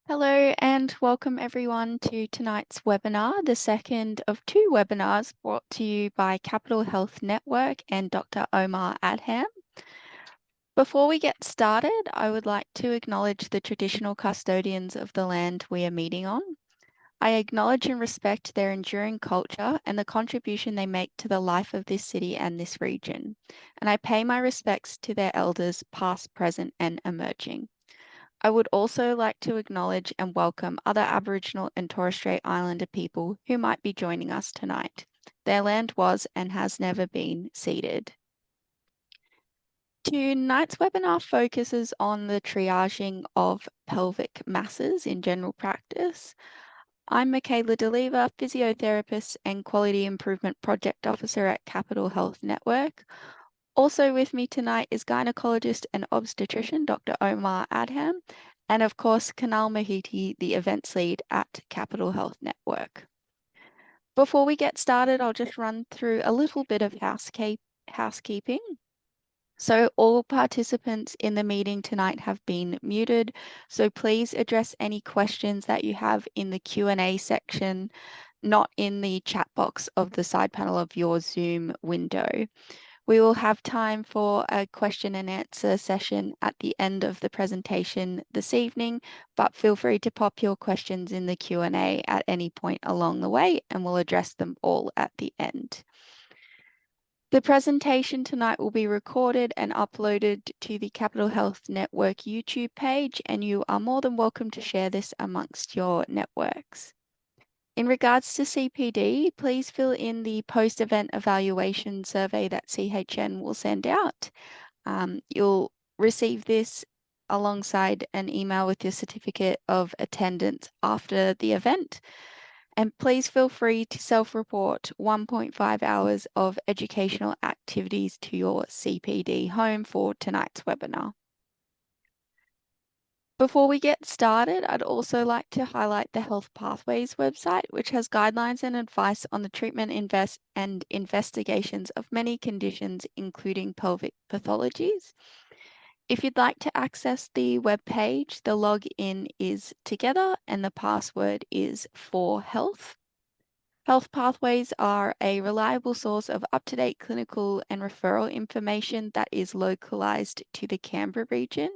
Hello and welcome everyone to tonight's webinar, the second of two webinars brought to you by Capital Health Network and Dr. Omar Adham. Before we get started, I would like to acknowledge the traditional custodians of the land we are meeting on. I acknowledge and respect their enduring culture and the contribution they make to the life of this city and this region, and I pay my respects to their elders past, present and emerging. I would also like to acknowledge and welcome other Aboriginal and Torres Strait Islander people who might be joining us tonight. Their land was and has never been ceded. Tonight's webinar focuses on the triaging of pelvic masses in general practice. I'm Michaela DeLeva, physiotherapist and Quality Improvement Project Officer at Capital Health Network. Also with me tonight is gynecologist and obstetrician Dr. Omar Adham, and of course, Kanal Mahiti, the events lead at Capital Health Network. Before we get started, I'll just run through a little bit of housekeeping. So all participants in the meeting tonight have been muted, so please address any questions that you have in the Q&A section, not in the chat box of the side panel of your Zoom window. We will have time for a question and answer session at the end of the presentation this evening, but feel free to pop your questions in the Q&A at any point along the way, and we'll address them all at the end. The presentation tonight will be recorded and uploaded to the Capital Health Network YouTube page, and you are more than welcome to share this amongst your networks. In regards to CPD, please fill in the post-event evaluation survey that CHN will send out. You'll receive this alongside an email with your certificate of attendance after the event. And please feel free to self-report 1.5 hours of educational activities to your CPD home for tonight's webinar. Before we get started, I'd also like to highlight the Health Pathways website, which has guidelines and advice on the treatment and investigations of many conditions, including pelvic pathologies. If you'd like to access the web page, the login is together and the password is for health. Health Pathways are a reliable source of up-to-date clinical and referral information that is localized to the Canberra region.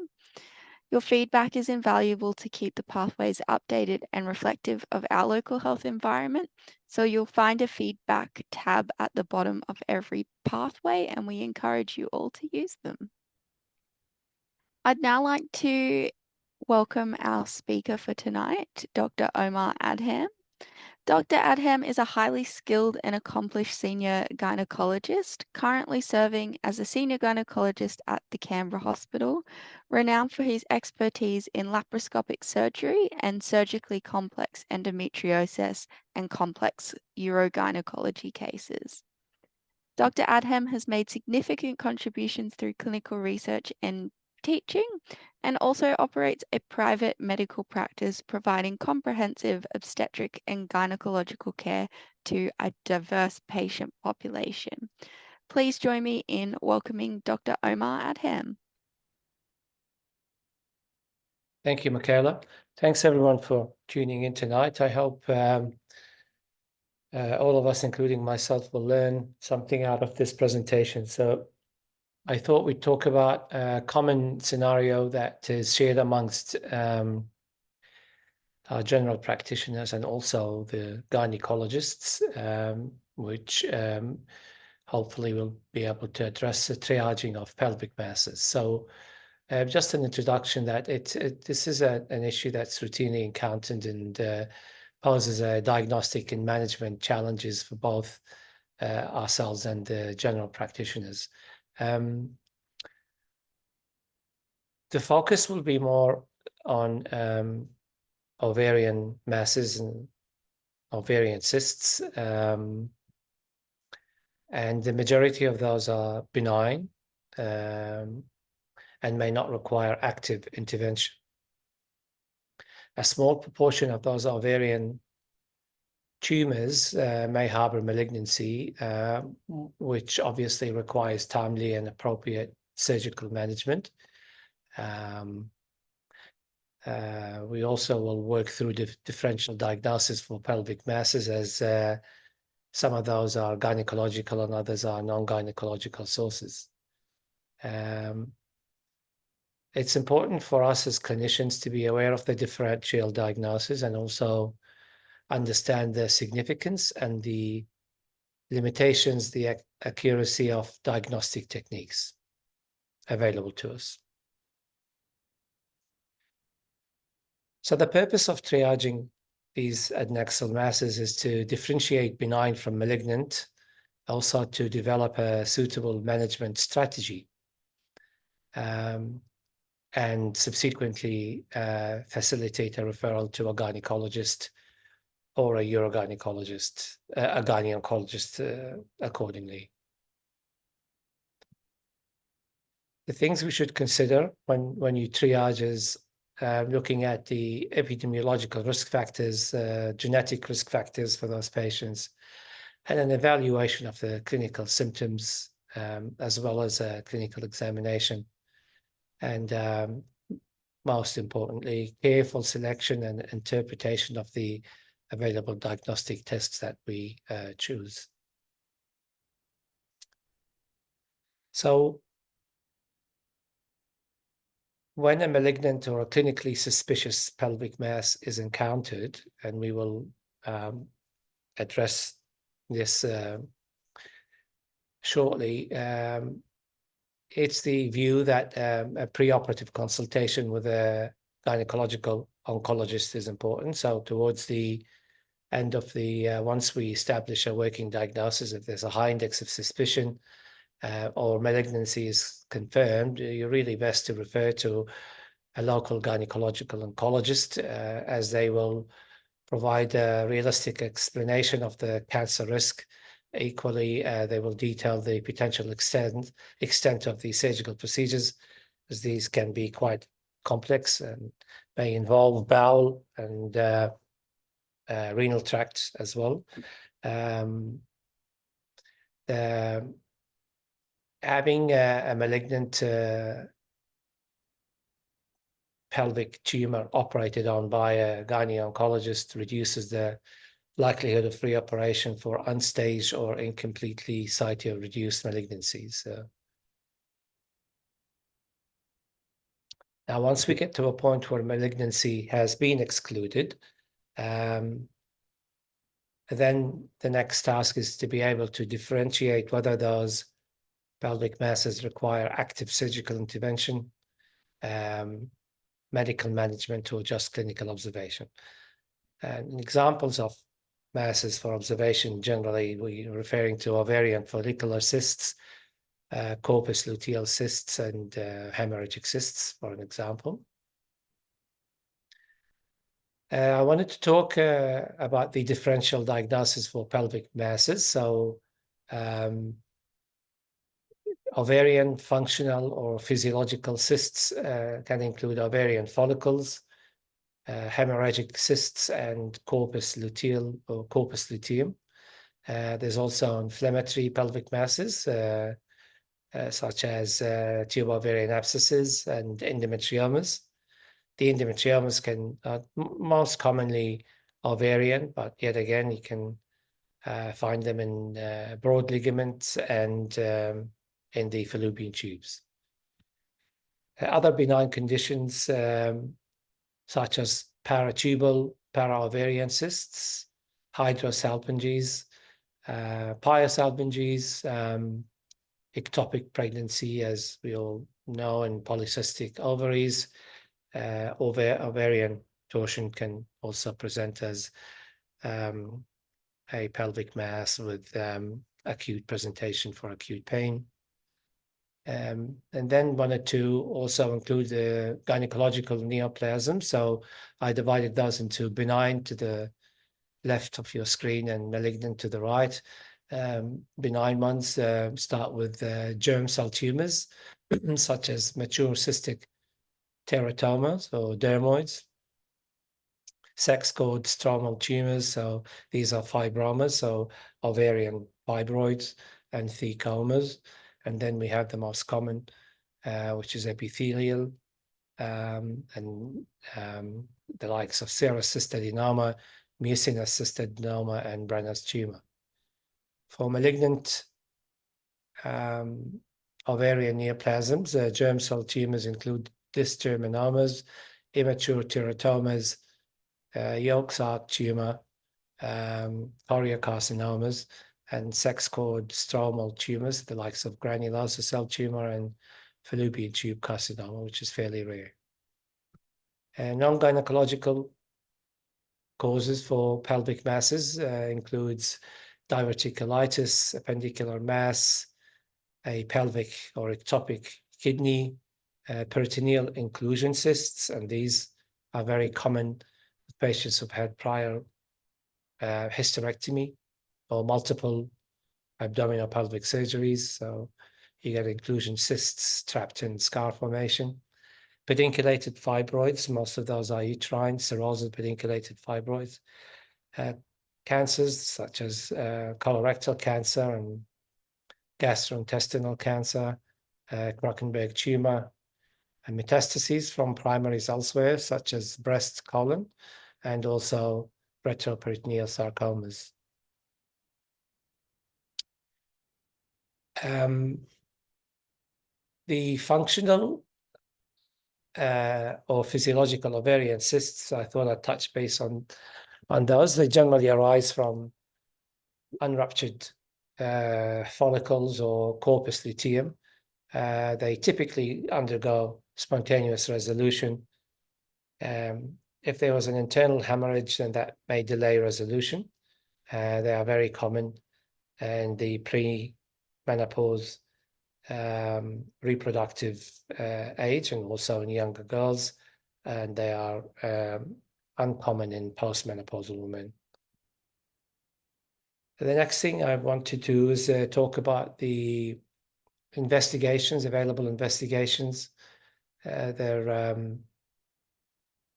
Your feedback is invaluable to keep the pathways updated and reflective of our local health environment. So you'll find a feedback tab at the bottom of every pathway, and we encourage you all to use them. I'd now like to welcome our speaker for tonight, Dr. Omar Adham. Dr. Adham is a highly skilled and accomplished senior gynecologist, currently serving as a senior gynecologist at the Canberra Hospital, renowned for his expertise in laparoscopic surgery and surgically complex endometriosis and complex urogynecology cases. Dr. Adham has made significant contributions through clinical research and teaching, and also operates a private medical practice providing comprehensive obstetric and gynecological care to a diverse patient population. Please join me in welcoming Dr. Omar Adham. Thank you, Michaela. Thanks everyone for tuning in tonight. I hope all of us, including myself, will learn something out of this presentation. So I thought we'd talk about a common scenario that is shared amongst our general practitioners and also the gynecologists, which hopefully will be able to address the triaging of pelvic masses. So just an introduction that this is an issue that's routinely encountered and poses a diagnostic and management challenges for both ourselves and the general practitioners. The focus will be more on ovarian masses and ovarian cysts, and the majority of those are benign and may not require active intervention. A small proportion of those ovarian tumors may harbor malignancy, which obviously requires timely and appropriate surgical management. We also will work through the differential diagnosis for pelvic masses, as some of those are gynecological and others are non-gynecological sources. It's important for us as clinicians to be aware of the differential diagnosis and also understand the significance and the limitations, the accuracy of diagnostic techniques available to us. So the purpose of triaging these adnexal masses is to differentiate benign from malignant, also to develop a suitable management strategy, and subsequently facilitate a referral to a gynecologist or a urogynecologist, a gynecologist accordingly. The things we should consider when you triage is looking at the epidemiological risk factors, genetic risk factors for those patients, and an evaluation of the clinical symptoms, as well as a clinical examination. And most importantly, careful selection and interpretation of the available diagnostic tests that we choose. So when a malignant or a clinically suspicious pelvic mass is encountered, and we will address this shortly, it's the view that a preoperative consultation with a gynecological oncologist is important. So towards the end of the, once we establish a working diagnosis, if there's a high index of suspicion or malignancy is confirmed, you're really best to refer to a local gynecological oncologist, as they will provide a realistic explanation of the cancer risk. Equally, they will detail the potential extent of the surgical procedures, as these can be quite complex and may involve bowel and renal tract as well. Having a malignant pelvic tumor operated on by a gynaecologist reduces the likelihood of reoperation for unstaged or incompletely cytoreduced malignancies. Now, once we get to a point where malignancy has been excluded, then the next task is to be able to differentiate whether those pelvic masses require active surgical intervention, medical management, or just clinical observation. And examples of masses for observation, generally we're referring to ovarian follicular cysts, corpus luteal cysts, and hemorrhagic cysts, for an example. I wanted to talk about the differential diagnosis for pelvic masses. So ovarian functional or physiological cysts can include ovarian follicles, hemorrhagic cysts, and corpus luteal or corpus luteum. There's also inflammatory pelvic masses, such as tubo-ovarian abscesses and endometriomas. The endometriomas can most commonly ovarian, but yet again, you can find them in broad ligaments and in the fallopian tubes. Other benign conditions, such as paratubal, paraovarian cysts, hydrosalpinges, pyosalpinges, ectopic pregnancy, as we all know, and polycystic ovaries. Ovarian torsion can also present as a pelvic mass with acute presentation for acute pain. And then 1 or 2 also include the gynecological neoplasms. So I divided those into benign to the left of your screen and malignant to the right. Benign ones start with germ cell tumors, such as mature cystic teratomas or dermoids. Sex-cord stromal tumors, so these are fibromas, so ovarian fibroids and thecomas. And then we have the most common, which is epithelial and the likes of serous adenoma, mucinous adenoma, and Brenner's tumor. For malignant ovarian neoplasms, germ cell tumors include dysgerminomas, immature teratomas, yolk sac tumor, choriocarcinomas, and sex cord stromal tumors, the likes of granulosa cell tumor and fallopian tube carcinoma, which is fairly rare. Non-gynecological causes for pelvic masses includes diverticulitis, appendicular mass, a pelvic or ectopic kidney, peritoneal inclusion cysts, and these are very common with patients who've had prior hysterectomy or multiple abdominal pelvic surgeries. So you get inclusion cysts trapped in scar formation. Pedunculated fibroids, most of those are uterine, serosal pedunculated fibroids. Cancers such as colorectal cancer and gastrointestinal cancer, Krockenberg tumor, and metastases from primaries elsewhere, such as breast, colon, and also retroperitoneal sarcomas. The functional or physiological ovarian cysts, I thought I'd touch base on those. They generally arise from unruptured follicles or corpus luteum. They typically undergo spontaneous resolution. If there was an internal hemorrhage, then that may delay resolution. They are very common in the pre-menopause reproductive age and also in younger girls, and they are uncommon in postmenopausal women. The next thing I want to do is talk about the investigations, available investigations.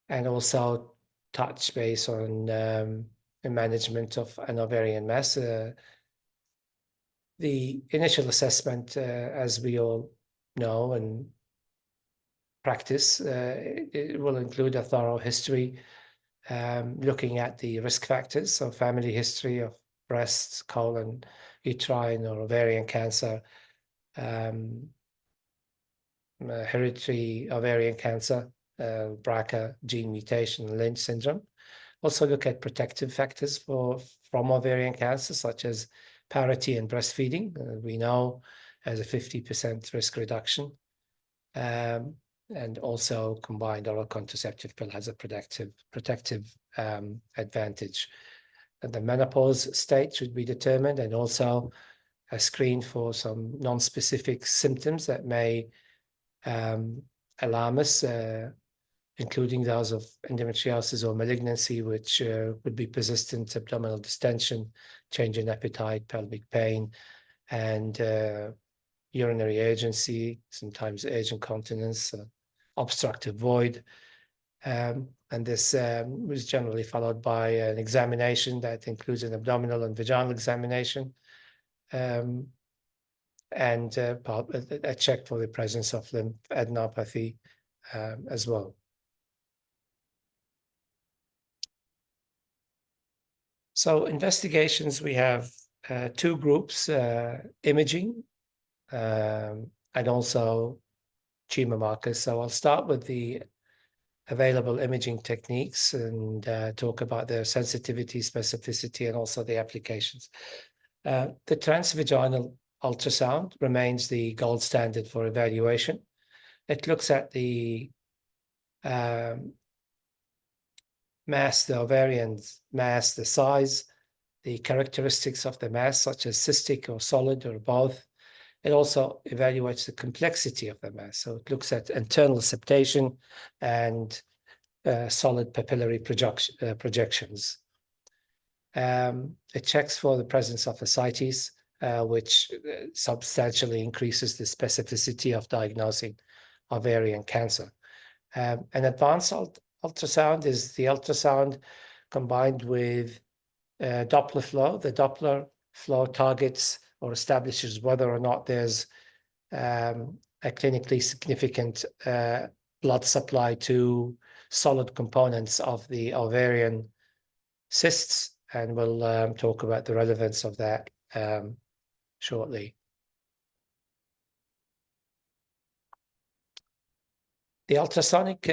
And also touch base on the management of an ovarian mass. The initial assessment, as we all know and practice, it will include a thorough history, looking at the risk factors, so family history of breast, colon, uterine or ovarian cancer, hereditary ovarian cancer, BRCA gene mutation, Lynch syndrome. Also look at protective factors from ovarian cancer, such as parity and breastfeeding. We know as a 50% risk reduction. And also combined oral contraceptive pill has a protective advantage. And the menopause state should be determined, and also a screen for some non-specific symptoms that may alarm us, including those of endometriosis or malignancy, which would be persistent abdominal distension, change in appetite, pelvic pain, and urinary urgency, sometimes urgent continence, obstructive void. And this was generally followed by an examination that includes an abdominal and vaginal examination, and a check for the presence of lymphadenopathy as well. So investigations, we have two groups, imaging and also tumor markers. So I'll start with the available imaging techniques and talk about their sensitivity, specificity, and also the applications. The transvaginal ultrasound remains the gold standard for evaluation. It looks at the mass, the ovarian mass, the size, the characteristics of the mass, such as cystic or solid or both. It also evaluates the complexity of the mass. So it looks at internal septation and solid papillary projections. It checks for the presence of ascites, which substantially increases the specificity of diagnosing ovarian cancer. An advanced ultrasound is the ultrasound combined with Doppler flow. The Doppler flow targets or establishes whether or not there's a clinically significant blood supply to solid components of the ovarian cysts, and we'll talk about the relevance of that shortly. The ultrasonic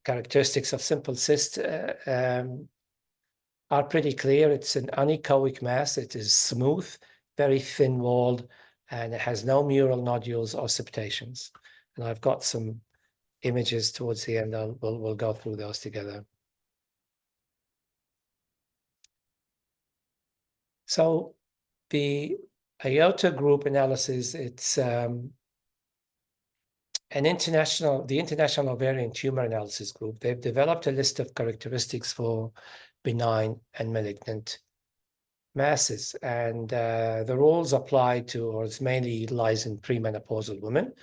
characteristics of simple cysts are pretty clear. It's an anechoic mass. It is smooth, very thin-walled, and it has no mural nodules or septations. And I've got some images towards the end. We'll go through those together. So the aorta group analysis, it's the International Ovarian Tumor Analysis Group. They've developed a list of characteristics for benign and malignant masses, and the rules apply to, or it's mainly utilized in premenopausal women.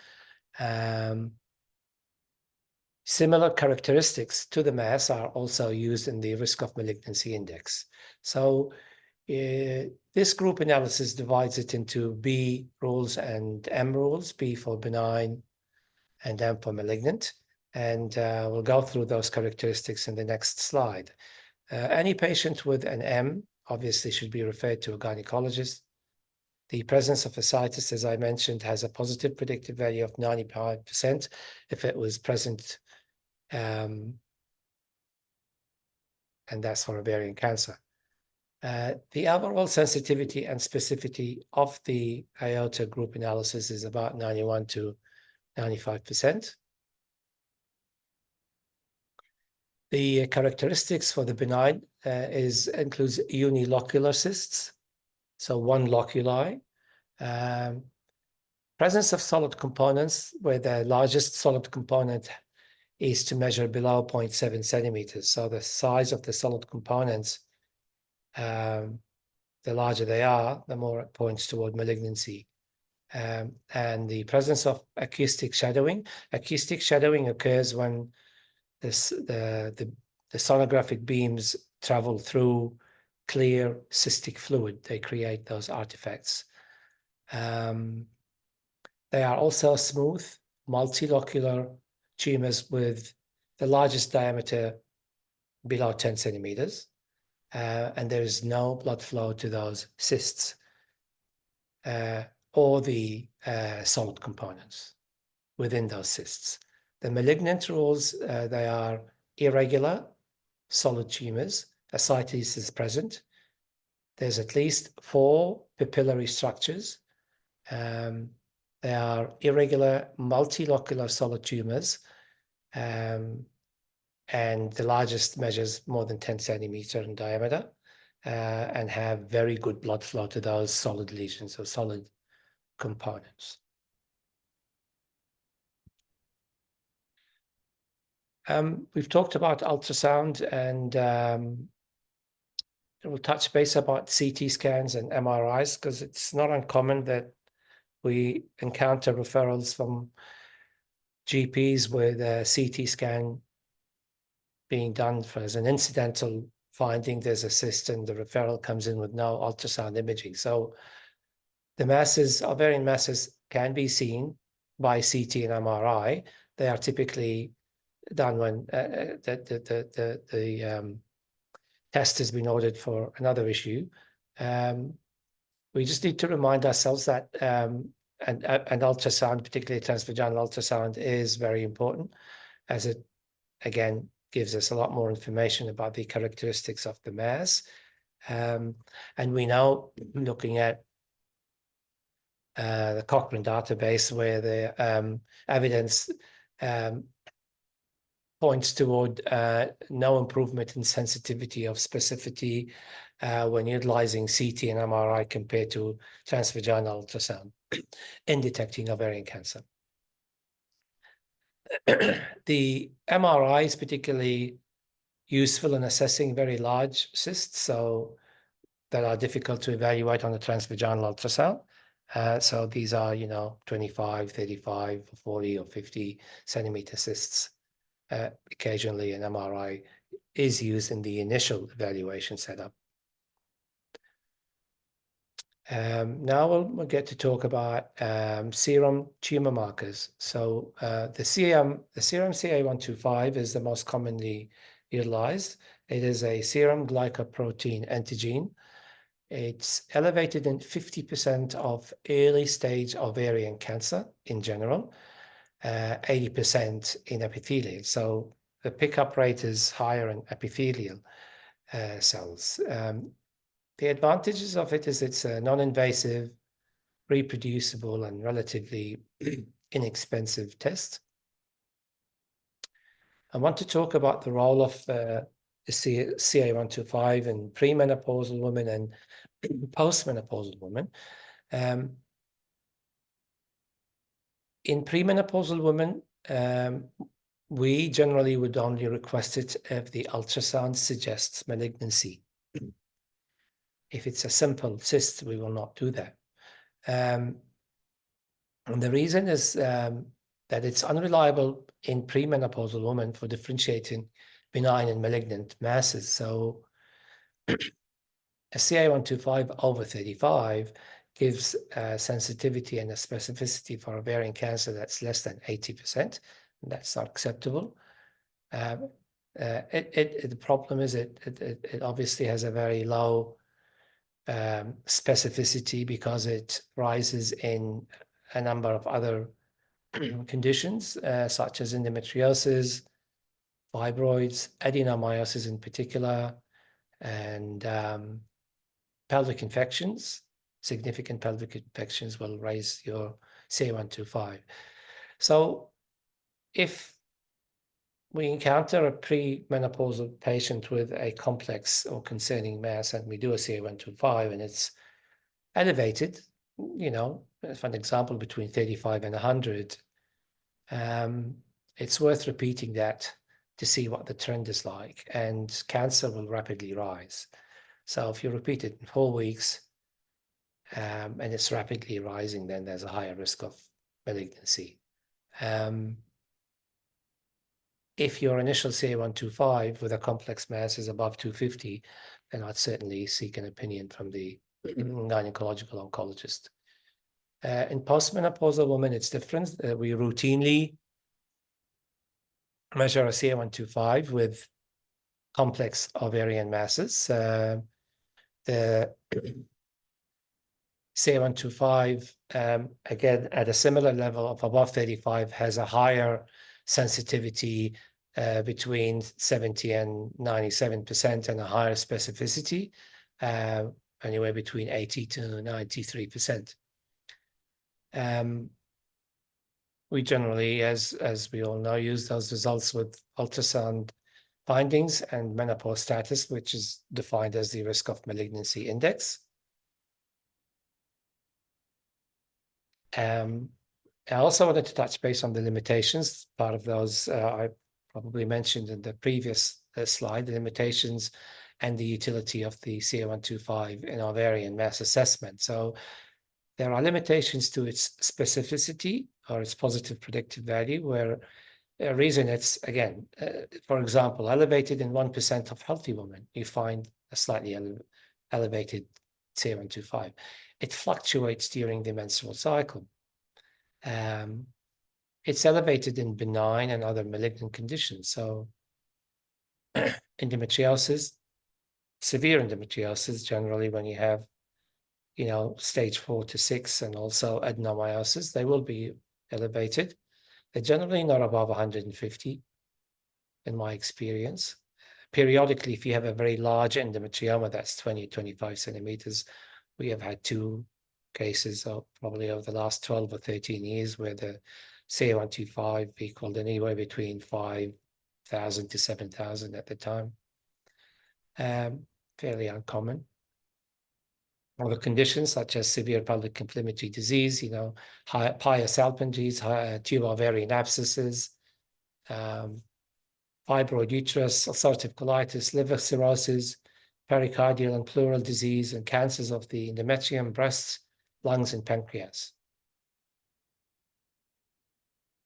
Similar characteristics to the mass are also used in the risk of malignancy index. So this group analysis divides it into B rules and M rules, B for benign and M for malignant. And we'll go through those characteristics in the next slide. Any patient with an M obviously should be referred to a gynecologist. The presence of ascites, as I mentioned, has a positive predictive value of 95% if it was present, and that's for ovarian cancer. The overall sensitivity and specificity of the aorta group analysis is about 91 to 95%. The characteristics for the benign includes unilocular cysts, so one loculi. Presence of solid components, where the largest solid component is to measure below 0.7 centimeters. So the size of the solid components, the larger they are, the more it points toward malignancy. And the presence of acoustic shadowing. Acoustic shadowing occurs when the sonographic beams travel through clear cystic fluid. They create those artifacts. They are also smooth, multilocular tumors with the largest diameter below 10 centimeters. And there is no blood flow to those cysts or the solid components within those cysts. The malignant rules, they are irregular, solid tumors. Ascites is present. There's at least 4 papillary structures. They are irregular, multilocular solid tumors. And the largest measures more than 10 centimeters in diameter, and have very good blood flow to those solid lesions or solid components. We've talked about ultrasound, and we'll touch base about CT scans and MRIs, because it's not uncommon that we encounter referrals from GPs with a CT scan being done as an incidental finding. There's a cyst and the referral comes in with no ultrasound imaging. So the masses, ovarian masses, can be seen by CT and MRI. They are typically done when the test has been ordered for another issue. We just need to remind ourselves that an ultrasound, particularly transvaginal ultrasound, is very important, as it, again, gives us a lot more information about the characteristics of the mass. And we know, looking at the Cochrane database, where the evidence points toward no improvement in sensitivity of specificity when utilizing CT and MRI compared to transvaginal ultrasound in detecting ovarian cancer. The MRI is particularly useful in assessing very large cysts, so that are difficult to evaluate on a transvaginal ultrasound. So these are, 25, 35, 40, or 50 centimeter cysts. Occasionally an MRI is used in the initial evaluation setup. Now we'll get to talk about serum tumor markers. So the serum CA125 is the most commonly utilized. It is a serum glycoprotein antigen. It's elevated in 50% of early stage ovarian cancer in general, 80% in epithelial. So the pickup rate is higher in epithelial cells. The advantages of it is it's a non-invasive, reproducible, and relatively inexpensive test. I want to talk about the role of the CA125 in premenopausal women and postmenopausal women. In premenopausal women, we generally would only request it if the ultrasound suggests malignancy. If it's a simple cyst, we will not do that. And the reason is that it's unreliable in premenopausal women for differentiating benign and malignant masses. So a CA125 over 35 gives a sensitivity and a specificity for ovarian cancer that's less than 80%. And that's not acceptable. The problem is it obviously has a very low specificity because it rises in a number of other conditions, such as endometriosis, fibroids, adenomyosis in particular, and pelvic infections. Significant pelvic infections will raise your CA125. So if we encounter a premenopausal patient with a complex or concerning mass and we do a CA125 and it's elevated, for an example, between 35 and 100, it's worth repeating that to see what the trend is like, and cancer will rapidly rise. So if you repeat it in 4 weeks and it's rapidly rising, then there's a higher risk of malignancy. If your initial CA125 with a complex mass is above 250, then I'd certainly seek an opinion from the gynecological oncologist. In postmenopausal women, it's different. We routinely measure a CA125 with complex ovarian masses. The CA125, again, at a similar level of above 35, has a higher sensitivity between 70 and 97% and a higher specificity, anywhere between 80 to 93%. We generally, as we all know, use those results with ultrasound findings and menopause status, which is defined as the risk of malignancy index. I also wanted to touch base on the limitations. Part of those I probably mentioned in the previous slide, the limitations and the utility of the CA125 in ovarian mass assessment. So there are limitations to its specificity or its positive predictive value, where a reason it's, again, for example, elevated in 1% of healthy women, you find a slightly elevated CA125. It fluctuates during the menstrual cycle. It's elevated in benign and other malignant conditions. So endometriosis, severe endometriosis, generally when you have, stage 4 to 6, and also adenomyosis, they will be elevated. They're generally not above 150 in my experience. Periodically, if you have a very large endometrioma, that's 20, 25 centimeters, we have had 2 cases probably over the last 12 or 13 years where the CA125 equaled anywhere between 5,000 to 7,000 at the time. Fairly uncommon. Other conditions such as severe pelvic inflammatory disease, pyosalpinges, tube ovarian abscesses, fibroid uterus, ulcerative colitis, liver cirrhosis, pericardial and pleural disease, and cancers of the endometrium, breasts, lungs, and pancreas.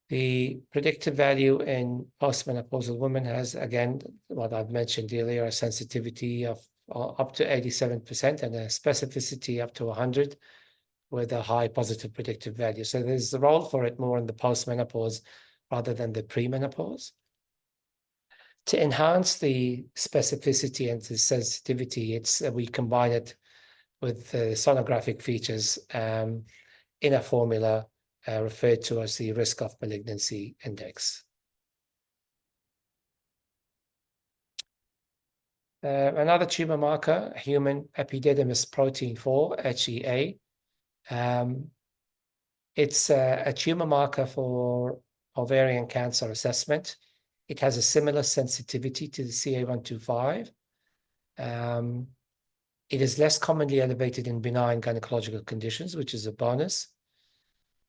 The predictive value in postmenopausal women has, again, what I've mentioned earlier, a sensitivity of up to 87% and a specificity up to 100 with a high positive predictive value. So there's a role for it more in the postmenopause rather than the premenopause. To enhance the specificity and the sensitivity, we combine it with sonographic features in a formula referred to as the risk of malignancy index. Another tumor marker, human epididymis protein 4, HEA. It's a tumor marker for ovarian cancer assessment. It has a similar sensitivity to the CA125. It is less commonly elevated in benign gynecological conditions, which is a bonus.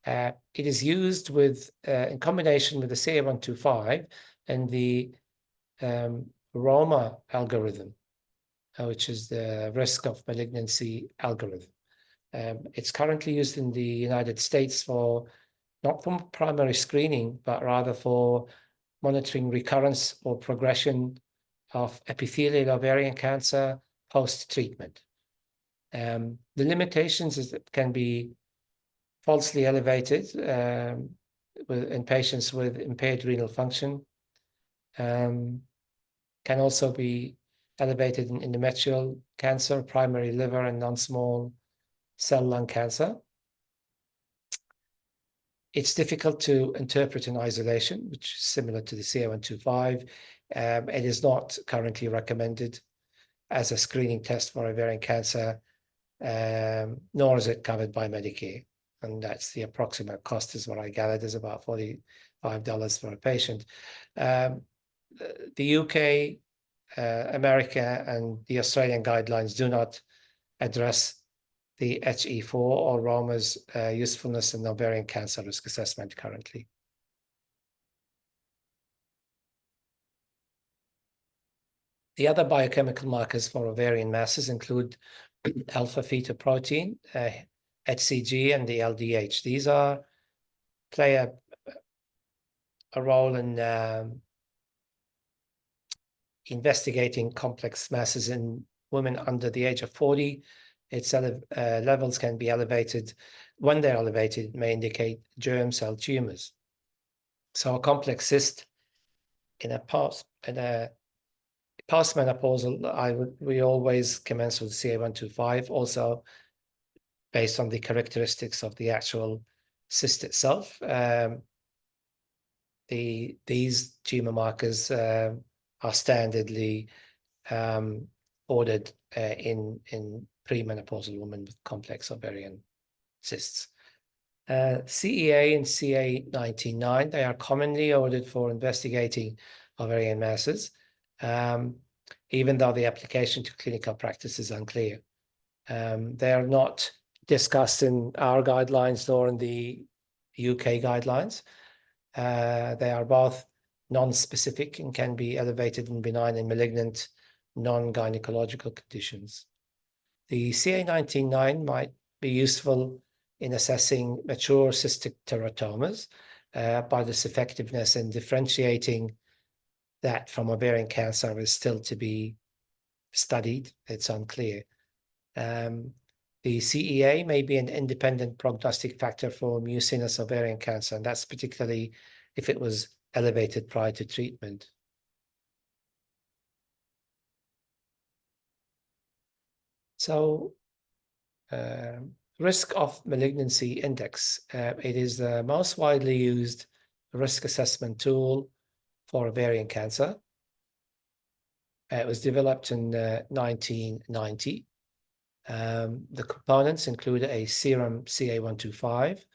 It is used in combination with the CA125 and the ROMA algorithm, which is the risk of malignancy algorithm. It's currently used in the United States not for primary screening, but rather for monitoring recurrence or progression of epithelial ovarian cancer post-treatment. The limitations is that it can be falsely elevated in patients with impaired renal function. Can also be elevated in endometrial cancer, primary liver, and non-small cell lung cancer. It's difficult to interpret in isolation, which is similar to the CA125. It is not currently recommended as a screening test for ovarian cancer, nor is it covered by Medicare. And that's the approximate cost, is what I gathered, is about $45 for a patient. The UK, America, and the Australian guidelines do not address the HE4 or ROMA's usefulness in ovarian cancer risk assessment currently. The other biochemical markers for ovarian masses include alpha-fetoprotein, HCG, and the LDH. These play a role in investigating complex masses in women under the age of 40. Its levels can be elevated. When they're elevated, it may indicate germ cell tumors. So a complex cyst in a postmenopausal, we always commence with CA125, also based on the characteristics of the actual cyst itself. These tumor markers are standardly ordered in premenopausal women with complex ovarian cysts. CEA and CA199, they are commonly ordered for investigating ovarian masses, even though the application to clinical practice is unclear. They are not discussed in our guidelines nor in the UK guidelines. They are both non-specific and can be elevated in benign and malignant non-gynecological conditions. The CA199 might be useful in assessing mature cystic teratomas, but its effectiveness in differentiating that from ovarian cancer is still to be studied. It's unclear. The CEA may be an independent prognostic factor for mucinous ovarian cancer, and that's particularly if it was elevated prior to treatment. So, risk of malignancy index. It is the most widely used risk assessment tool for ovarian cancer. It was developed in 1990. The components include a serum CA125,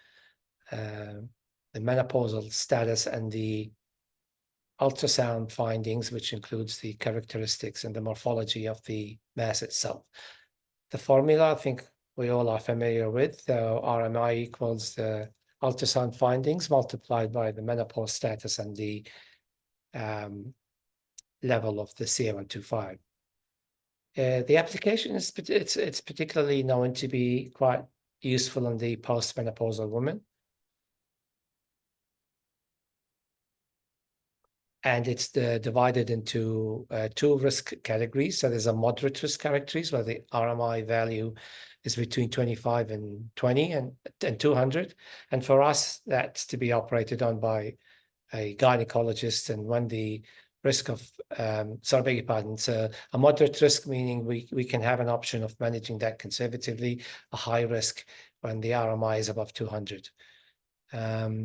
the menopausal status, and the ultrasound findings, which includes the characteristics and the morphology of the mass itself. The formula, I think we all are familiar with. RMI equals the ultrasound findings multiplied by the menopause status and the level of the CA125. The application is it's particularly known to be quite useful in the postmenopausal woman. and it's divided into two risk categories. So there's a moderate risk categories where the RMI value is between 25 and 20 and 200. And for us, that's to be operated on by a gynecologist. And when the risk of, sorry, beg your pardon, so a moderate risk, meaning we can have an option of managing that conservatively, a high risk when the RMI is above 200. A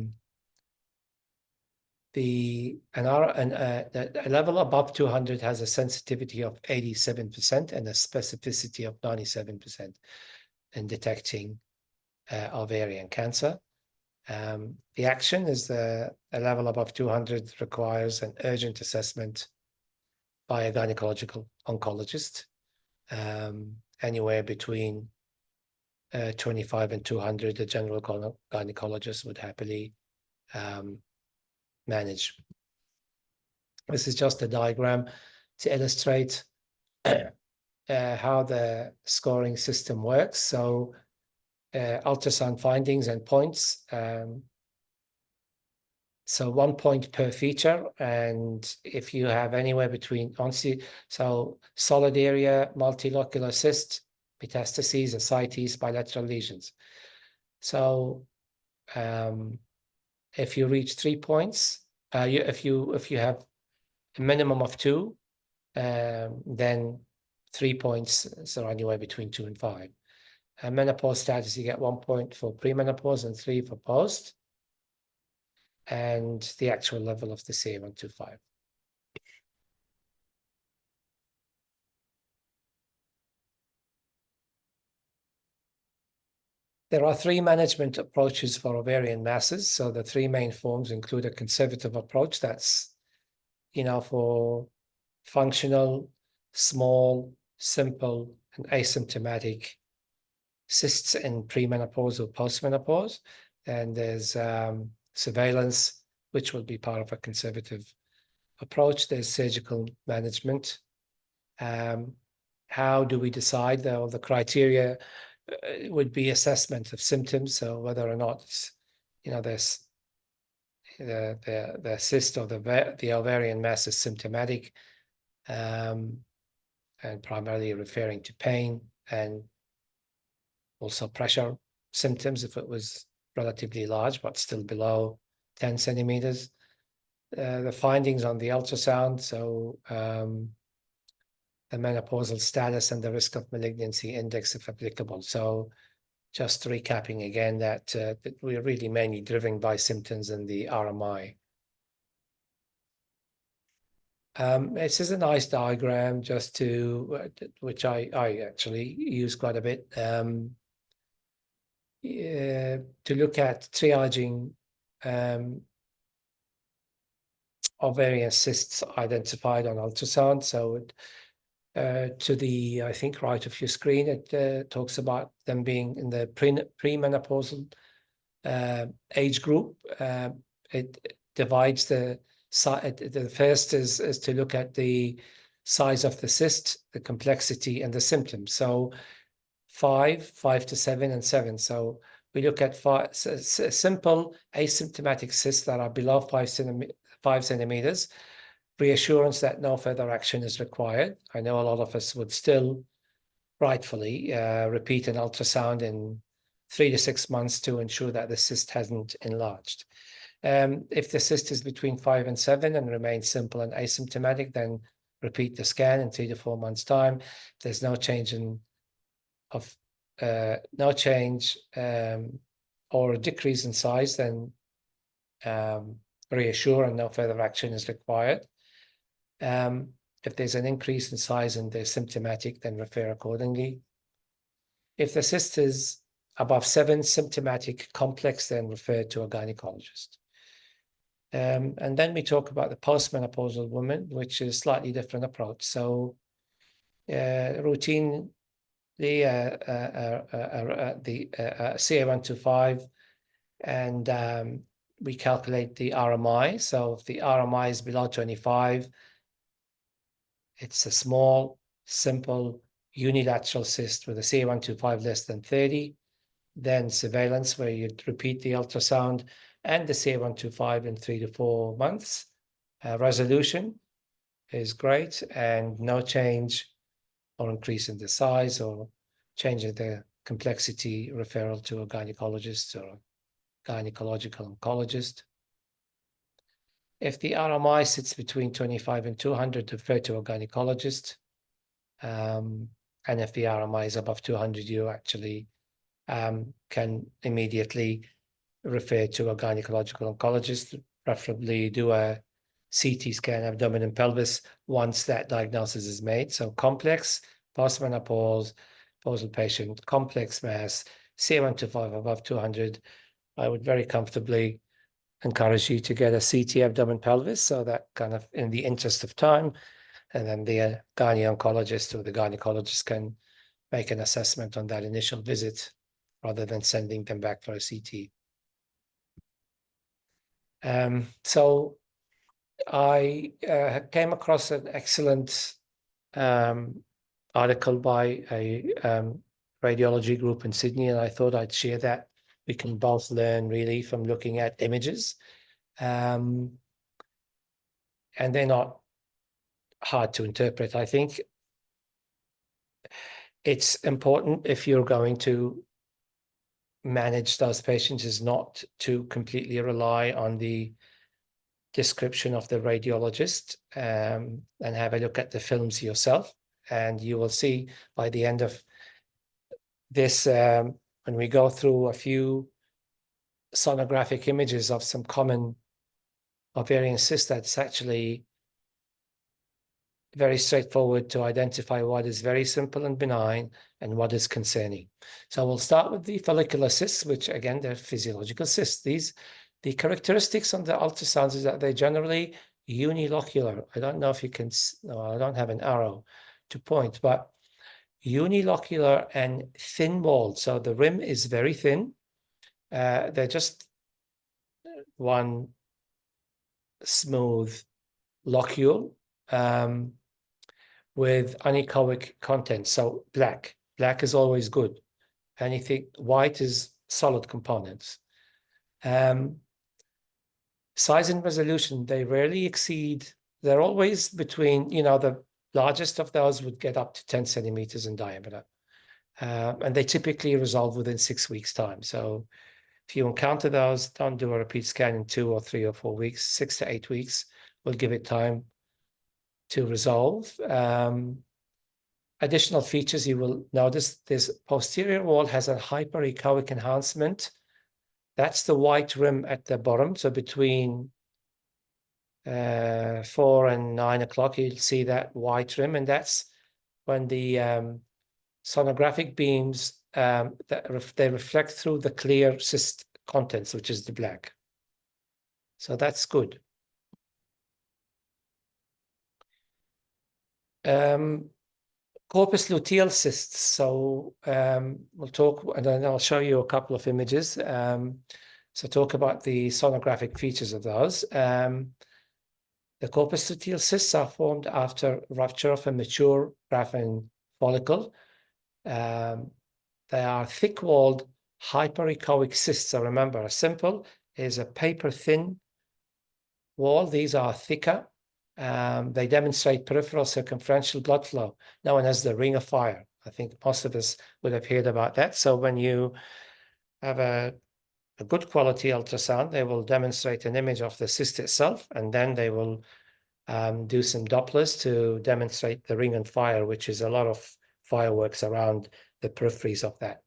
level above 200 has a sensitivity of 87% and a specificity of 97% in detecting ovarian cancer. The action is a level above 200 requires an urgent assessment by a gynecological oncologist. Anywhere between 25 and 200, a general gynecologist would happily manage. This is just a diagram to illustrate how the scoring system works. So ultrasound findings and points. So 1 point per feature. And if you have anywhere between, so solid area, multilocular cyst, metastases, ascites, bilateral lesions. So if you reach 3 points, if you have a minimum of 2, then 3 points, so anywhere between 2 and 5. Menopause status, you get 1 point for premenopause and 3 for post, and the actual level of the CA125. There are 3 management approaches for ovarian masses. So the 3 main forms include a conservative approach, that's, for functional, small, simple, and asymptomatic cysts in premenopause or postmenopause. And there's surveillance, which will be part of a conservative approach. There's surgical management. How do we decide? The criteria would be assessment of symptoms. So whether or not it's, there's the cyst or the ovarian mass is symptomatic, and primarily referring to pain and also pressure symptoms if it was relatively large but still below 10 centimeters. The findings on the ultrasound, so the menopausal status and the risk of malignancy index if applicable. So just recapping again that we're really mainly driven by symptoms in the RMI. This is a nice diagram just to, which I actually use quite a bit, to look at triaging ovarian cysts identified on ultrasound. So to the, I think, right of your screen, it talks about them being in the premenopausal age group. It divides the first is to look at the size of the cyst, the complexity, and the symptoms. So 5 to 7, and 7. So we look at simple asymptomatic cysts that are below 5 centimeters. Reassurance that no further action is required. I know a lot of us would still rightfully repeat an ultrasound in 3 to 6 months to ensure that the cyst hasn't enlarged. If the cyst is between 5 and 7 and remains simple and asymptomatic, then repeat the scan in 3 to 4 months' time. If there's no change or a decrease in size, then reassure and no further action is required. If there's an increase in size and they're symptomatic, then refer accordingly. If the cyst is above 7, symptomatic, complex, then refer to a gynecologist. And then we talk about the postmenopausal woman, which is a slightly different approach. So routine, the CA125, and we calculate the RMI. So if the RMI is below 25, it's a small, simple, unilateral cyst with a CA125 less than 30. Then surveillance, where you'd repeat the ultrasound and the CA125 in 3 to 4 months. Resolution is great, and no change or increase in the size or change in the complexity, referral to a gynecologist or gynecological oncologist. If the RMI sits between 25 and 200, refer to a gynecologist. And if the RMI is above 200, you actually can immediately refer to a gynecological oncologist, preferably do a CT scan, abdomen and pelvis, once that diagnosis is made. So complex, postmenopause, menopausal patient, complex mass, CA125 above 200, I would very comfortably encourage you to get a CT abdomen pelvis, so that kind of in the interest of time, and then the gynae oncologist or the gynecologist can make an assessment on that initial visit rather than sending them back for a CT. So I came across an excellent article by a radiology group in Sydney, and I thought I'd share that. We can both learn really from looking at images. And they're not hard to interpret. I think it's important, if you're going to manage those patients, is not to completely rely on the description of the radiologist, and have a look at the films yourself. And you will see by the end of this, when we go through a few sonographic images of some common ovarian cysts, that's actually very straightforward to identify what is very simple and benign and what is concerning. So we'll start with the follicular cysts, which again, they're physiological cysts. The characteristics on the ultrasounds is that they're generally unilocular. I don't know if you can, no, I don't have an arrow to point, but unilocular and thin-walled. So the rim is very thin. They're just one smooth locule with anechoic content. So black is always good. Anything white is solid components. Size and resolution, they rarely exceed, they're always between, the largest of those would get up to 10 centimeters in diameter. And they typically resolve within 6 weeks' time. So if you encounter those, don't do a repeat scan in 2 or 3 or 4 weeks. 6 to 8 weeks will give it time to resolve. Additional features you will notice, this posterior wall has a hyperechoic enhancement. That's the white rim at the bottom. So between 4 and 9 o'clock, you'll see that white rim, and that's when the sonographic beams they reflect through the clear cyst contents, which is the black. So that's good. Corpus luteal cysts. So we'll talk, and then I'll show you a couple of images. So talk about the sonographic features of those. The corpus luteal cysts are formed after rupture of a mature graphene follicle. They are thick-walled hyperechoic cysts. So remember, a simple is a paper-thin wall. These are thicker. They demonstrate peripheral circumferential blood flow, known as the ring of fire. I think most of us would have heard about that. So when you have a good quality ultrasound, they will demonstrate an image of the cyst itself, and then they will do some Dopplers to demonstrate the ring of fire, which is a lot of fireworks around the peripheries of that.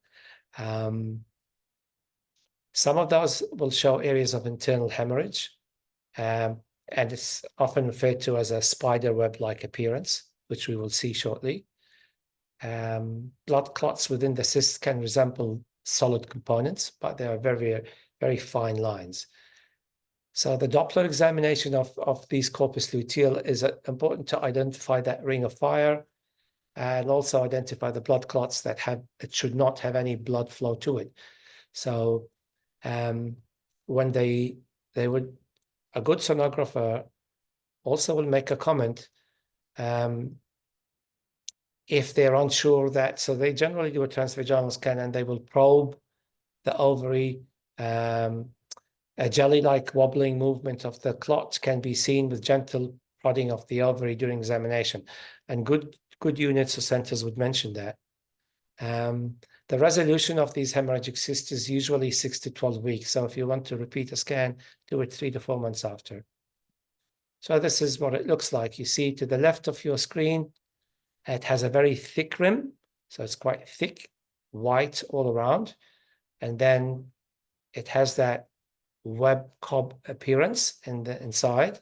Some of those will show areas of internal hemorrhage, and it's often referred to as a spider web-like appearance, which we will see shortly. Blood clots within the cysts can resemble solid components, but they are very, very fine lines. So the Doppler examination of these corpus luteal is important to identify that ring of fire, and also identify the blood clots that should not have any blood flow to it. So when they would, a good sonographer also will make a comment if they're unsure that, so they generally do a transvaginal scan and they will probe the ovary and A jelly-like wobbling movement of the clot can be seen with gentle prodding of the ovary during examination. And good units or centers would mention that. The resolution of these hemorrhagic cysts is usually 6 to 12 weeks. So if you want to repeat a scan, do it 3 to 4 months after. So this is what it looks like. You see to the left of your screen, it has a very thick rim. So it's quite thick, white all around. And then it has that web cob appearance in the inside,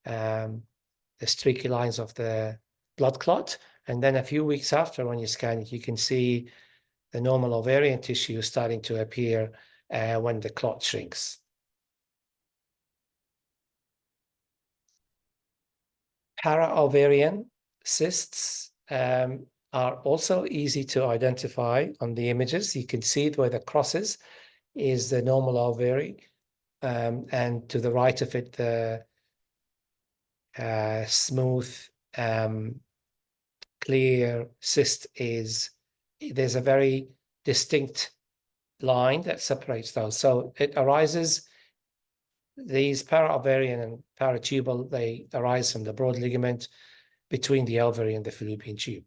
the streaky lines of the blood clot. And then a few weeks after, when you scan it, you can see the normal ovarian tissue starting to appear when the clot shrinks. Para-ovarian cysts are also easy to identify on the images. You can see where the crosses is the normal ovary, and to the right of it, the smooth, clear cyst is, there's a very distinct line that separates those. So it arises, these para-ovarian and paratubal, they arise from the broad ligament between the ovary and the fallopian tube.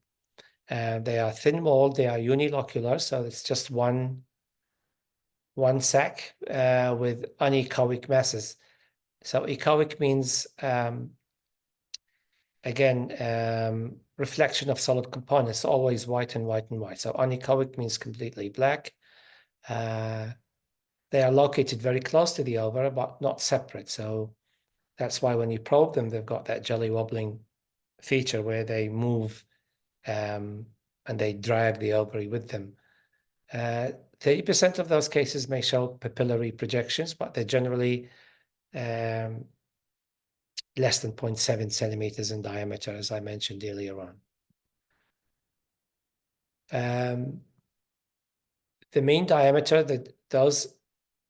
They are thin-walled, they are unilocular, so it's just one sac with anechoic masses. So echoic means, again, reflection of solid components, always white and white and white. So anechoic means completely black. They are located very close to the ovary, but not separate. So that's why when you probe them, they've got that jelly wobbling feature where they move and they drag the ovary with them. 30% of those cases may show papillary projections, but they're generally less than 0.7 centimeters in diameter, as I mentioned earlier on. The mean diameter that those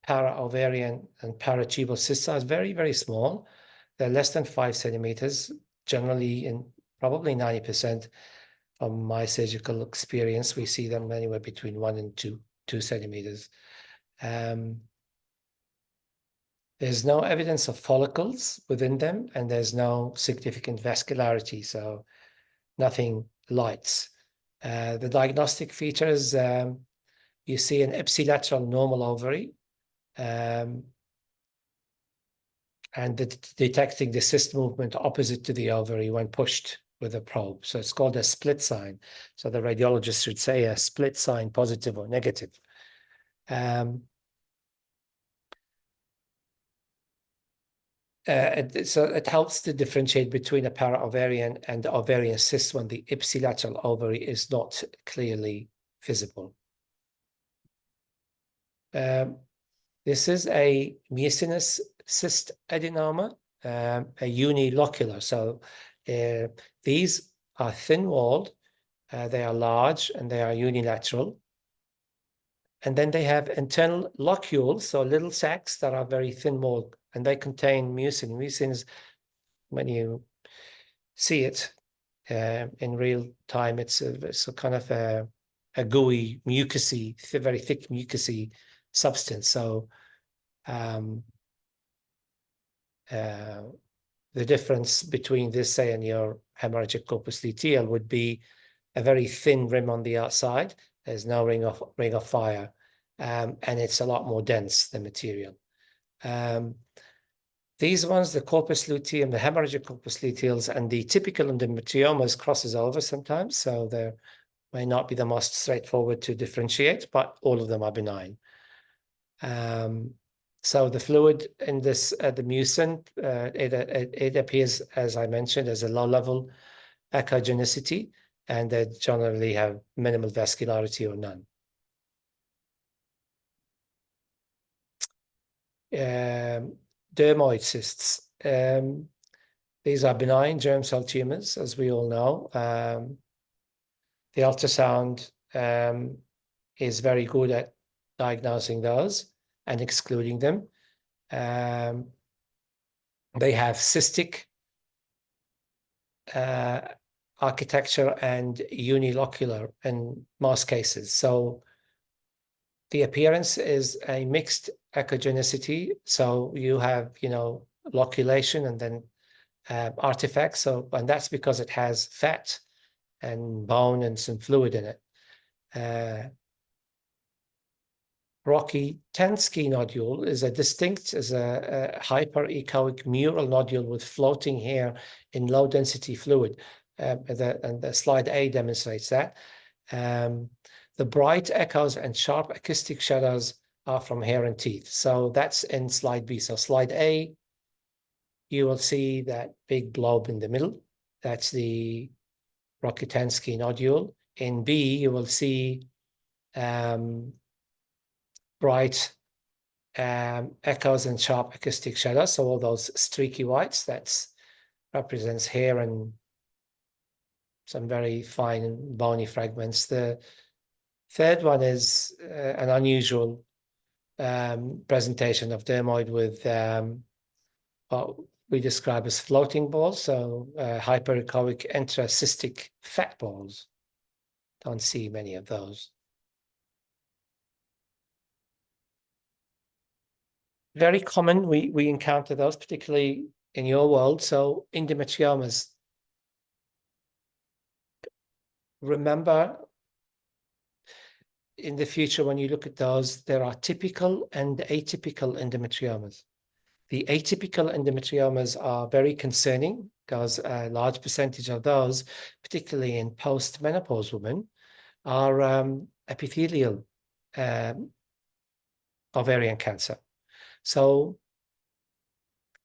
para-ovarian and paratubal cysts are very, very small. They're less than 5 centimeters, generally, in probably 90% from my surgical experience. We see them anywhere between 1 and 2 centimeters. There's no evidence of follicles within them, and there's no significant vascularity, so nothing lights. The diagnostic features, you see an ipsilateral normal ovary, and detecting the cyst movement opposite to the ovary when pushed with a probe. So it's called a split sign. So the radiologist should say a split sign, positive or negative. So it helps to differentiate between a para-ovarian and ovarian cyst when the ipsilateral ovary is not clearly visible. This is a mucinous cyst adenoma, a unilocular. So these are thin-walled, they are large, and they are unilateral. And then they have internal locules, so little sacs that are very thin-walled, and they contain mucin. Mucin is, when you see it in real time, it's a kind of a gooey, mucousy, very thick mucousy substance. So the difference between this, say, and your hemorrhagic corpus luteal would be a very thin rim on the outside. There's no ring of fire, and it's a lot more dense, the material. These ones, the corpus luteum, the hemorrhagic corpus luteals, and the typical endometriomas crosses over sometimes, so they may not be the most straightforward to differentiate, but all of them are benign. So the fluid in this, the mucin, it appears, as I mentioned, as a low-level echogenicity, and they generally have minimal vascularity or none. Dermoid cysts. These are benign germ cell tumors, as we all know. The ultrasound is very good at diagnosing those and excluding them. They have cystic architecture and unilocular in most cases. So the appearance is a mixed echogenicity. So you have, loculation and then artifacts. And that's because it has fat and bone and some fluid in it. Rocky Tansky nodule is a hyperechoic mural nodule with floating hair in low density fluid. And the slide A demonstrates that. The bright echoes and sharp acoustic shadows are from hair and teeth. So that's in slide B. So slide A, you will see that big blob in the middle. That's the Rokitansky nodule. In B, you will see bright echoes and sharp acoustic shadows. So all those streaky whites, that represents hair and some very fine bony fragments. The third one is an unusual presentation of dermoid with what we describe as floating balls, so hyperechoic intracystic fat balls. Don't see many of those. Very common, we encounter those, particularly in your world. So endometriomas. Remember, in the future, when you look at those, there are typical and atypical endometriomas. The atypical endometriomas are very concerning because a large percentage of those, particularly in post-menopause women, are epithelial ovarian cancer. So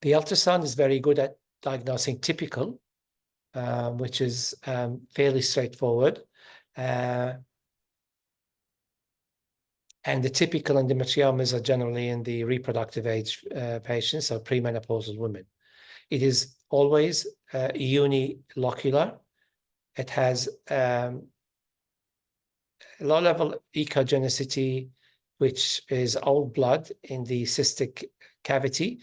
the ultrasound is very good at diagnosing typical, which is fairly straightforward. And the typical endometriomas are generally in the reproductive age patients, so premenopausal women. It is always unilocular. It has low-level echogenicity, which is old blood in the cystic cavity,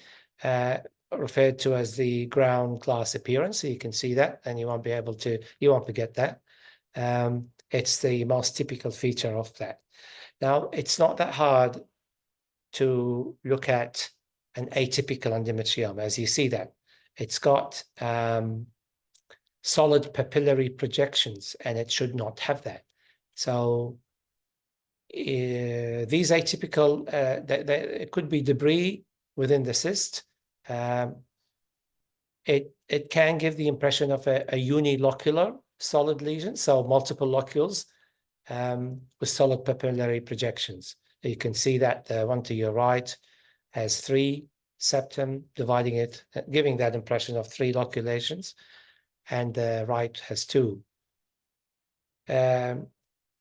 referred to as the ground glass appearance. So you can see that, and you won't forget that. It's the most typical feature of that. Now, it's not that hard to look at an atypical endometrioma, as you see that. It's got solid papillary projections, and it should not have that. So these atypical, it could be debris within the cyst. It can give the impression of a unilocular solid lesion, so multiple locules with solid papillary projections. You can see that the one to your right has 3 septum, dividing it, giving that impression of 3 loculations, and the right has 2.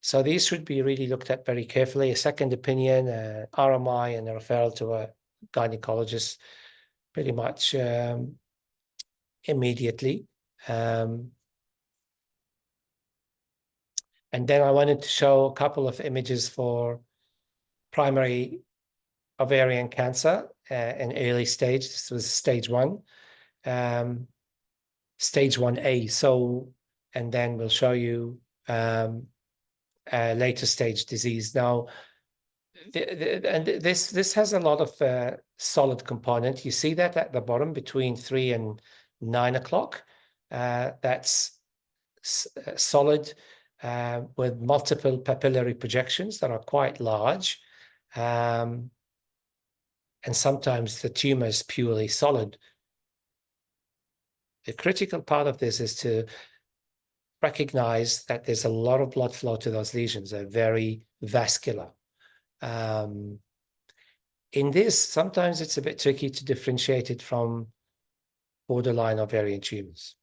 So these should be really looked at very carefully. A second opinion, RMI, and a referral to a gynecologist pretty much immediately. And then I wanted to show a couple of images for primary ovarian cancer in early stage. This was stage 1, stage 1A. So, and then we'll show you later stage disease. Now, and this has a lot of solid component. You see that at the bottom between 3 and 9 o'clock. That's solid with multiple papillary projections that are quite large. And sometimes the tumor is purely solid. The critical part of this is to recognize that there's a lot of blood flow to those lesions. They're very vascular. In this, sometimes it's a bit tricky to differentiate it from borderline ovarian tumors.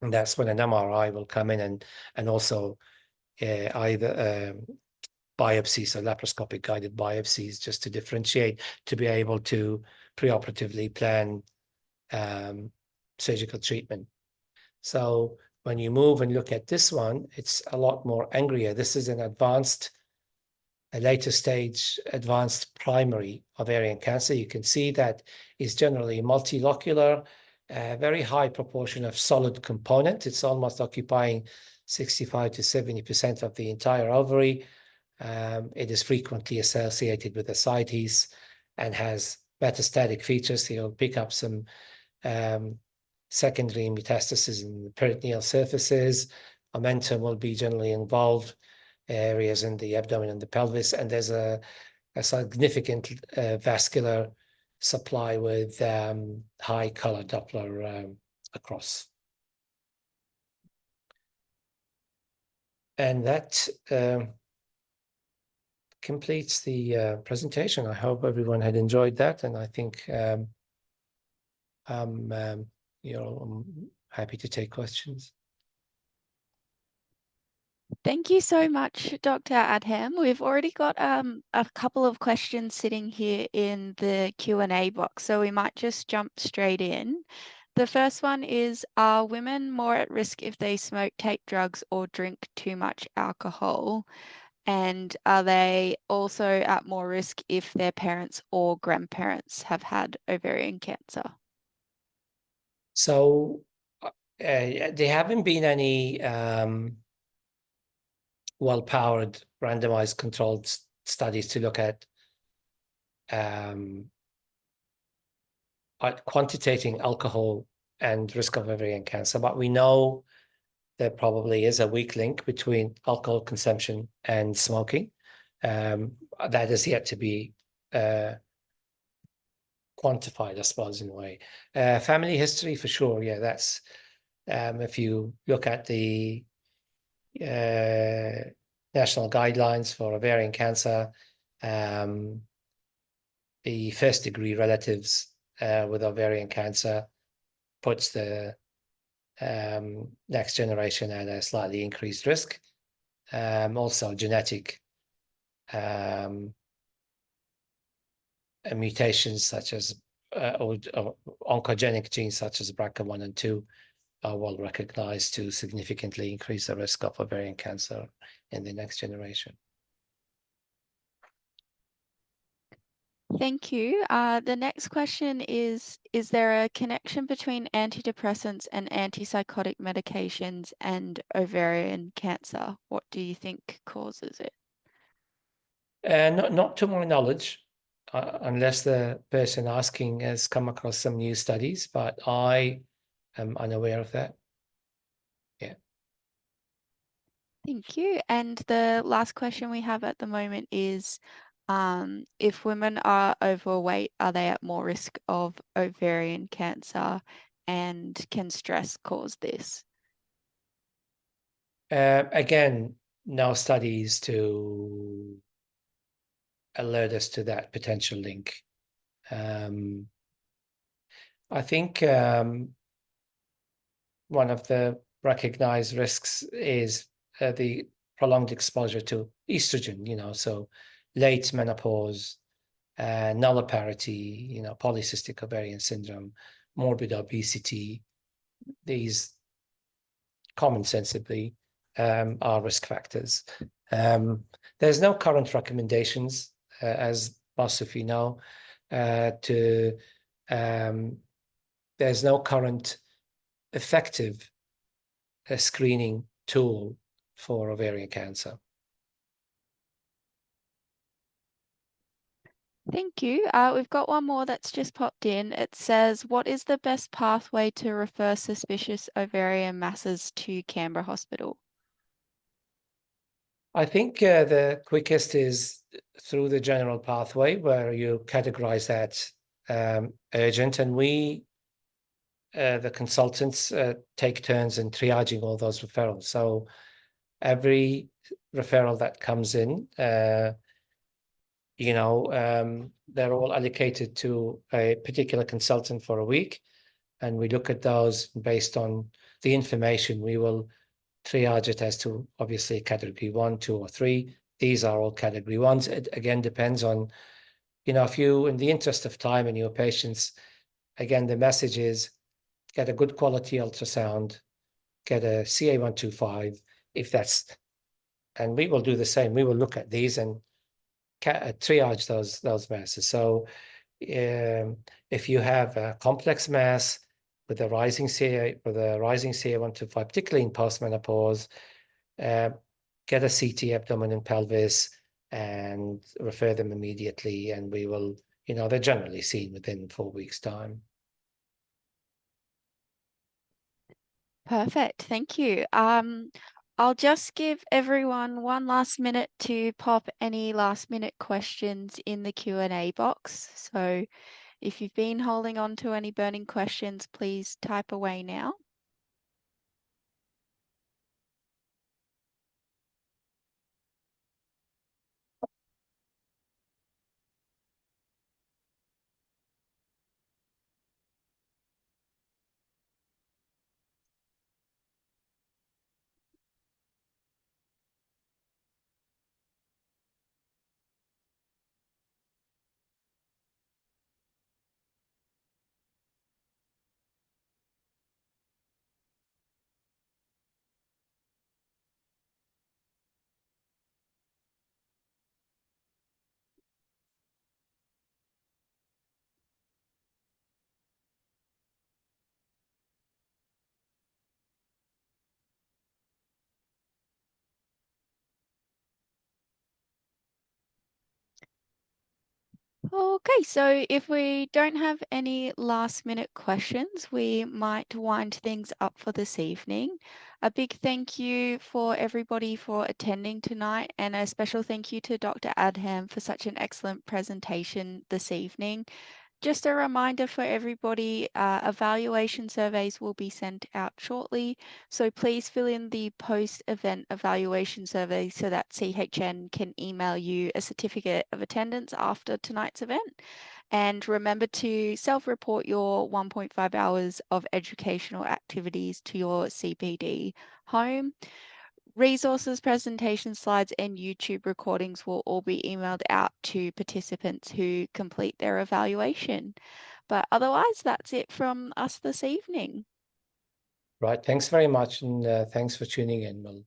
And that's when an MRI will come in and also either biopsies, so laparoscopic guided biopsies, just to differentiate, to be able to preoperatively plan surgical treatment. So when you move and look at this one, it's a lot more angrier. This is an a later stage advanced primary ovarian cancer. You can see that is generally multilocular, very high proportion of solid component. It's almost occupying 65 to 70% of the entire ovary. It is frequently associated with ascites and has metastatic features. So you'll pick up some secondary metastasis in the peritoneal surfaces. Omentum will be generally involved, areas in the abdomen and the pelvis, and there's a significant vascular supply with high color Doppler across. And that completes the presentation. I hope everyone had enjoyed that, and I think I'm happy to take questions. Thank you so much, Dr. Adham. We've already got a couple of questions sitting here in the Q&A box, so we might just jump straight in. The first one is, are women more at risk if they smoke, take drugs, or drink too much alcohol? And are they also at more risk if their parents or grandparents have had ovarian cancer? So there haven't been any well-powered randomized controlled studies to look at quantitating alcohol and risk of ovarian cancer, but we know there probably is a weak link between alcohol consumption and smoking. That is yet to be quantified, I suppose, in a way. Family history, for sure, yeah, that's if you look at the national guidelines for ovarian cancer, the first-degree relatives with ovarian cancer puts the next generation at a slightly increased risk. Also, genetic mutations such as or oncogenic genes such as BRCA1 and 2 are well recognized to significantly increase the risk of ovarian cancer in the next generation. Thank you. The next question is there a connection between antidepressants and antipsychotic medications and ovarian cancer? What do you think causes it? Not to my knowledge, unless the person asking has come across some new studies, but I am unaware of that. Yeah. Thank you. And the last question we have at the moment is, if women are overweight, are they at more risk of ovarian cancer, and can stress cause this? Again, no studies to alert us to that potential link. I think one of the recognized risks is the prolonged exposure to estrogen, so late menopause, nulliparity, polycystic ovarian syndrome, morbid obesity. These common sensibly are risk factors. There's no current recommendations, as most of you know, there's no current effective screening tool for ovarian cancer. Thank you. We've got one more that's just popped in. It says, what is the best pathway to refer suspicious ovarian masses to Canberra Hospital? I think the quickest is through the general pathway where you categorize that urgent, and we, the consultants, take turns in triaging all those referrals. So every referral that comes in, they're all allocated to a particular consultant for a week, and we look at those based on the information. We will triage it as to obviously category 1, 2, or 3. These are all category 1s. It again depends on, if you, in the interest of time and your patients, again, the message is get a good quality ultrasound, get a CA125, and we will do the same. We will look at these and triage those masses. So if you have a complex mass with a rising CA125, particularly in postmenopause, get a CT abdomen and pelvis, and refer them immediately, and we will, they're generally seen within 4 weeks' time. Perfect. Thank you. I'll just give everyone one last minute to pop any last minute questions in the Q&A box. So if you've been holding on to any burning questions, please type away now. Okay, so if we don't have any last minute questions, we might wind things up for this evening. A big thank you for everybody for attending tonight, and a special thank you to Dr. Adham for such an excellent presentation this evening. Just a reminder for everybody, evaluation surveys will be sent out shortly. So please fill in the post-event evaluation survey so that CHN can email you a certificate of attendance after tonight's event. And remember to self-report your 1.5 hours of educational activities to your CPD home. Resources, presentation slides, and YouTube recordings will all be emailed out to participants who complete their evaluation. But otherwise, that's it from us this evening. Right. Thanks very much, and thanks for tuning in. We'll